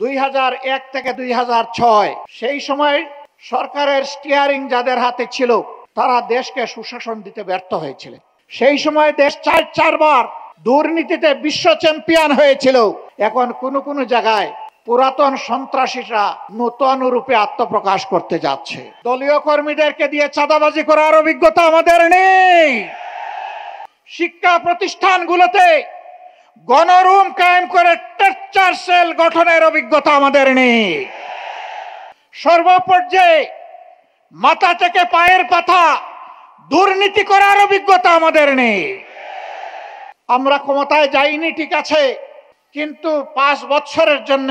2001 থেকে 2006 সেই সময় সরকারের স্টিয়ারিং যাদের হাতে ছিল তারা দেশকে সুশাসন দিতে ব্যর্থ হয়েছিল। সেই সময় দেশ চারবার দুর্নীতিতে বিশ্ব চ্যাম্পিয়ন হয়েছিল। এখন কোন জায়গায় পুরাতন সন্ত্রাসীরা নতুন রূপে আত্মপ্রকাশ করতে যাচ্ছে। দলীয় কর্মীদেরকে দিয়ে চাঁদাবাজি করার অভিজ্ঞতা আমাদের নেই। শিক্ষা প্রতিষ্ঠানগুলোতে গণরুম কায়েম করে টর্চার সেল গঠনের অভিজ্ঞতা আমাদের নেই। সর্বপর্যায়ে মাথা থেকে পায়ের পাতা দুর্নীতি করার অভিজ্ঞতা আমাদের নেই। আমরা ক্ষমতায় যাইনি ঠিক আছে, কিন্তু 5 বছরের জন্য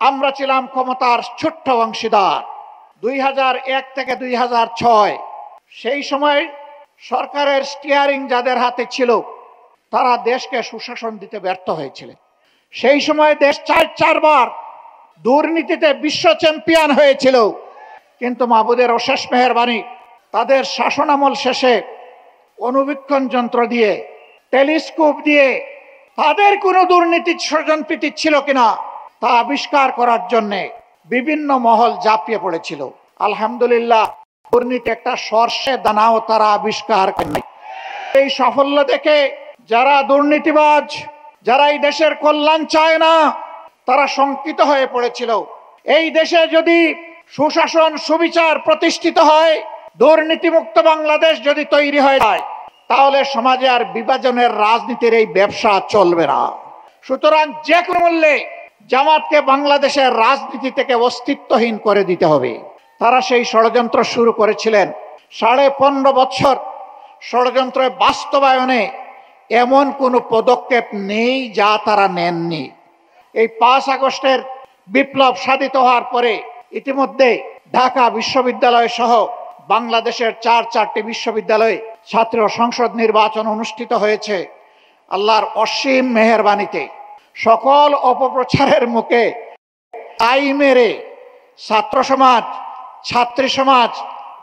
আমরা ছিলাম ক্ষমতার ছোট্ট অংশীদার। 2001 থেকে 2006 সেই সময় সরকারের স্টিয়ারিং যাদের হাতে ছিল তারা দেশকে সুশাসন দিতে ব্যর্থ হয়েছিল। সেই সময় দেশ চারবার দুর্নীতিতে বিশ্ব চ্যাম্পিয়ন হয়েছিল। কিন্তু মাহবুদের অশেষ মেহেরবানি, তাদের শাসনামল শেষে অনুবীক্ষণ যন্ত্র দিয়ে, টেলিস্কোপ দিয়ে তাদের কোনো দুর্নীতি স্বজনপ্রীতি ছিল কিনা তা আবিষ্কার করার জন্য বিভিন্ন মহল ঝাঁপিয়ে পড়েছিল। আলহামদুলিল্লাহ, দুর্নীতি একটা সর্ষে দানাও তারা আবিষ্কার করেনি। এই সাফল্য দেখে যারা দুর্নীতিবাজ, যারা এই দেশের কল্যাণ চায় না, তারা শঙ্কিত হয়ে পড়েছিল। এই দেশে যদি সুশাসন সুবিচার প্রতিষ্ঠিত হয়, দুর্নীতিমুক্ত বাংলাদেশ যদি তৈরি হয়ে যায়, তাহলে সমাজে আর বিভাজনের রাজনীতির এই ব্যবসা চলবে না। সুতরাং যে কোনো মূল্যে জামাতকে বাংলাদেশের রাজনীতি থেকে অস্তিত্বহীন করে দিতে হবে। তারা সেই ষড়যন্ত্র শুরু করেছিলেন। 15.5 বছর ষড়যন্ত্রের বাস্তবায়নে এমন কোনো পদক্ষেপ নেই যা তারা নেননি। এই 5 আগস্টের বিপ্লব সাধিত হওয়ার পরে ইতিমধ্যে ঢাকা বিশ্ববিদ্যালয় সহ বাংলাদেশের 4টি বিশ্ববিদ্যালয়ে ছাত্র সংসদ নির্বাচন অনুষ্ঠিত হয়েছে। আল্লাহর অসীম মেহেরবানিতে সকল অপপ্রচারের মুখে আই মেরে ছাত্র সমাজ, ছাত্রী সমাজ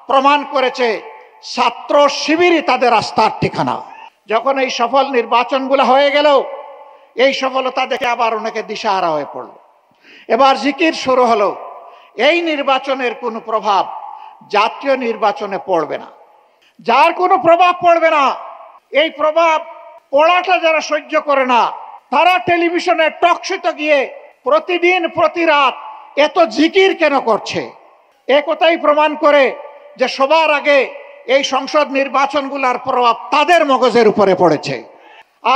প্রমাণ করেছে ছাত্র শিবিরই তাদের আস্থার ঠিকানা। যখন এই সফল নির্বাচনগুলো হয়ে গেল, এই সফলতা দেখে আবার অনেকে দিশাহারা হয়ে পড়ল। এবার জিকির শুরু হলো। এই নির্বাচনের কোনো প্রভাব জাতীয় নির্বাচনে পড়বে না। যার কোনো প্রভাব পড়বে না, এই প্রভাব পড়াটা যারা সহ্য করে না, তারা টেলিভিশনে টকশোতে গিয়ে প্রতিদিন প্রতি রাত এত জিকির কেন করছে? একথাই প্রমাণ করে যে সবার আগে এই সংসদ নির্বাচনগুলোর প্রভাব তাদের মগজের উপরে পড়েছে,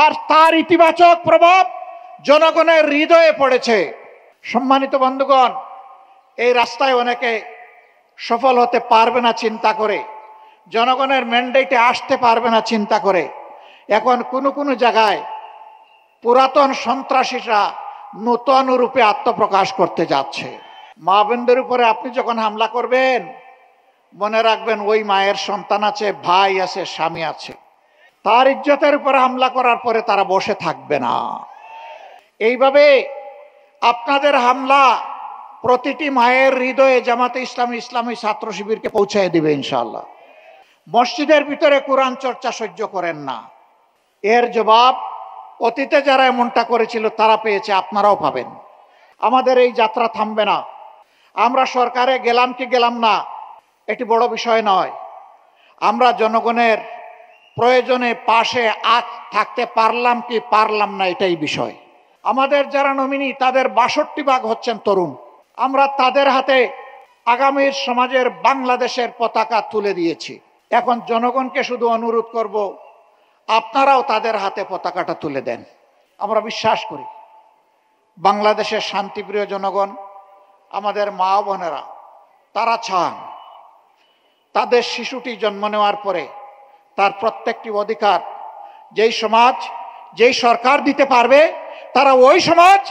আর তার ইতিবাচক প্রভাব জনগণের হৃদয়ে পড়েছে। সম্মানিত বন্ধুগণ, এই রাস্তায় অনেকে সফল হতে পারবে না চিন্তা করে, জনগণের ম্যান্ডেটে আসতে পারবে না চিন্তা করে, এখন কোনো জায়গায় পুরাতন সন্ত্রাসীরা নতুন রূপে আত্মপ্রকাশ করতে যাচ্ছে। মা বোনদের উপরে আপনি যখন হামলা করবেন, মনে রাখবেন ওই মায়ের সন্তান আছে, ভাই আছে, স্বামী আছে। তার ইজ্জতের উপরে হামলা করার পরে তারা বসে থাকবে না। এইভাবে আপনাদের হামলা প্রতিটি মায়ের হৃদয়ে জামাতে ইসলামী ছাত্র শিবিরকে পৌঁছে দিবে ইনশাআল্লাহ। মসজিদের ভিতরে কোরআন চর্চা সহ্য করেন না, এর জবাব অতীতে যারা এমনটা করেছিল তারা পেয়েছে, আপনারাও পাবেন। আমাদের এই যাত্রা থামবে না। আমরা সরকারে গেলাম কি গেলাম না এটি বড় বিষয় নয়। আমরা জনগণের প্রয়োজনে পাশে থাকতে পারলাম কি পারলাম না এটাই বিষয়। আমাদের যারা নমিনি তাদের 62% হচ্ছেন তরুণ। আমরা তাদের হাতে আগামীর সমাজের বাংলাদেশের পতাকা তুলে দিয়েছি। এখন জনগণকে শুধু অনুরোধ করব, আপনারাও তাদের হাতে পতাকাটা তুলে দেন। আমরা বিশ্বাস করি বাংলাদেশের শান্তিপ্রিয় জনগণ, আমাদের মা বোনেরা, তারা চান তাদের শিশুটি জন্ম নেওয়ার পরে তার প্রত্যেকটি অধিকার যেই সমাজ, যেই সরকার দিতে পারবে, তারা ওই সমাজ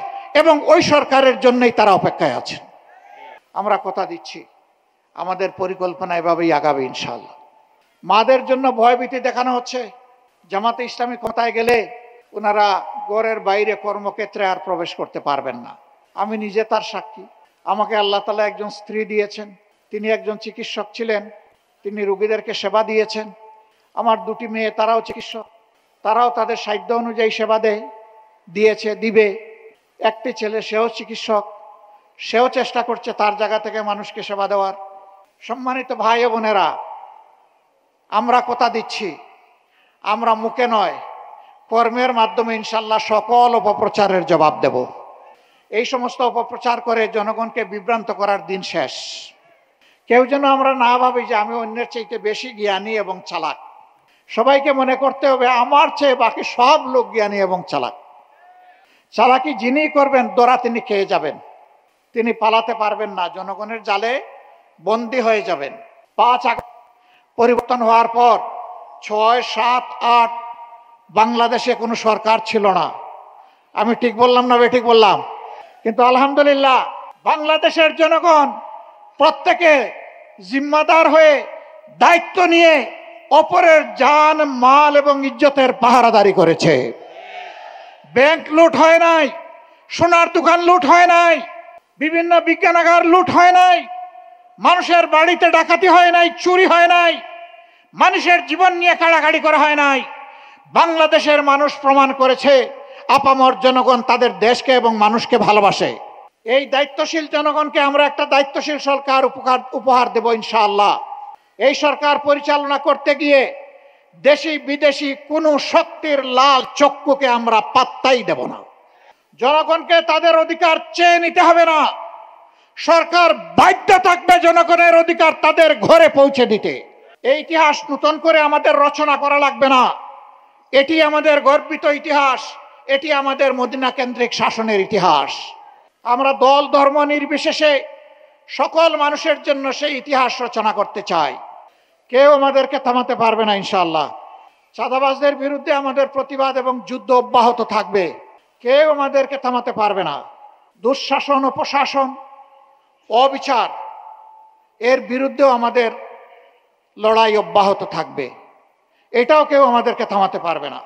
এবং ওই সরকারের জন্যই তারা অপেক্ষায় আছেন। আমরা কথা দিচ্ছি আমাদের পরিকল্পনা এভাবেই আগাবে ইনশাআল্লাহ। মাদের জন্য ভয়ভীতি দেখানো হচ্ছে। জামাতে ইসলামী ক্ষমতায় গেলে ওনারা ঘরের বাইরে কর্মক্ষেত্রে আর প্রবেশ করতে পারবেন না। আমি নিজে তার সাক্ষী। আমাকে আল্লাহ তাআলা একজন স্ত্রী দিয়েছেন, তিনি একজন চিকিৎসক ছিলেন, তিনি রোগীদেরকে সেবা দিয়েছেন। আমার 2টি মেয়ে, তারাও চিকিৎসক, তারাও তাদের সাধ্য অনুযায়ী সেবা দিয়েছে, দিবে। একটি ছেলে, সেও চিকিৎসক, সেও চেষ্টা করছে তার জায়গা থেকে মানুষকে সেবা দেওয়ার। সম্মানিত ভাই ও বোনেরা, আমরা কথা দিচ্ছি, আমরা মুখে নয়, কর্মের মাধ্যমে ইনশাল্লাহ সকল অপপ্রচারের জবাব দেব। এই সমস্ত অপপ্রচার করে জনগণকে বিভ্রান্ত করার দিন শেষ। কেউ যেন আমরা না ভাবি যে আমি অন্যের চাইতে বেশি জ্ঞানী এবং চালাক। সবাইকে মনে করতে হবে আমার চেয়ে বাকি সব লোক জ্ঞানী এবং চালাক। চালাকি যিনি করবেন দোরা তিনি খেয়ে যাবেন, তিনি পালাতে পারবেন না, জনগণের জালে বন্দী হয়ে যাবেন। 5 আগস্ট পরিবর্তন হওয়ার পর 6, 7, 8 বাংলাদেশে কোনো সরকার ছিল না। আমি ঠিক বললাম না বেঠিক বললাম? কিন্তু আলহামদুলিল্লাহ বাংলাদেশের জনগণ প্রত্যেকে জিম্মাদার হয়ে দায়িত্ব নিয়ে অপরের জান, মাল এবং ইজ্জতের পাহারাদারি করেছে। ব্যাংক লুট হয় নাই, সোনার দোকান লুট হয় নাই, বিভিন্ন বিজ্ঞানাগার লুট হয় নাই, মানুষের বাড়িতে ডাকাতি হয় নাই, চুরি হয় নাই, মানুষের জীবন নিয়ে কাড়াকাড়ি করা হয় নাই। বাংলাদেশের মানুষ প্রমাণ করেছে আপামর জনগণ তাদের দেশকে এবং মানুষকে ভালোবাসে। এই দায়িত্বশীল জনগণকে আমরা একটা দায়িত্বশীল সরকার উপহার দেব ইনশাআল্লাহ। এই সরকার পরিচালনা করতে গিয়ে দেশি বিদেশি কোনো শক্তির লাল চক্ষুকে আমরা পাত্তাই দেব না। জনগণকে তাদের অধিকার চেয়ে নিতে হবে না, সরকার বাধ্য থাকবে জনগণের অধিকার তাদের ঘরে পৌঁছে দিতে। এই ইতিহাস নতুন করে আমাদের রচনা করা লাগবে না, এটি আমাদের গর্বিত ইতিহাস, এটি আমাদের মদিনা কেন্দ্রিক শাসনের ইতিহাস। আমরা দল ধর্ম নির্বিশেষে সকল মানুষের জন্য সেই ইতিহাস রচনা করতে চাই। কেউ আমাদেরকে থামাতে পারবে না ইনশাআল্লাহ। চাঁদাবাজদের বিরুদ্ধে আমাদের প্রতিবাদ এবং যুদ্ধ অব্যাহত থাকবে, কেউ আমাদেরকে থামাতে পারবে না। দুঃশাসন, অপশাসন, অবিচার এর বিরুদ্ধেও আমাদের লড়াই অব্যাহত থাকবে, এটাও কেউ আমাদেরকে থামাতে পারবে না।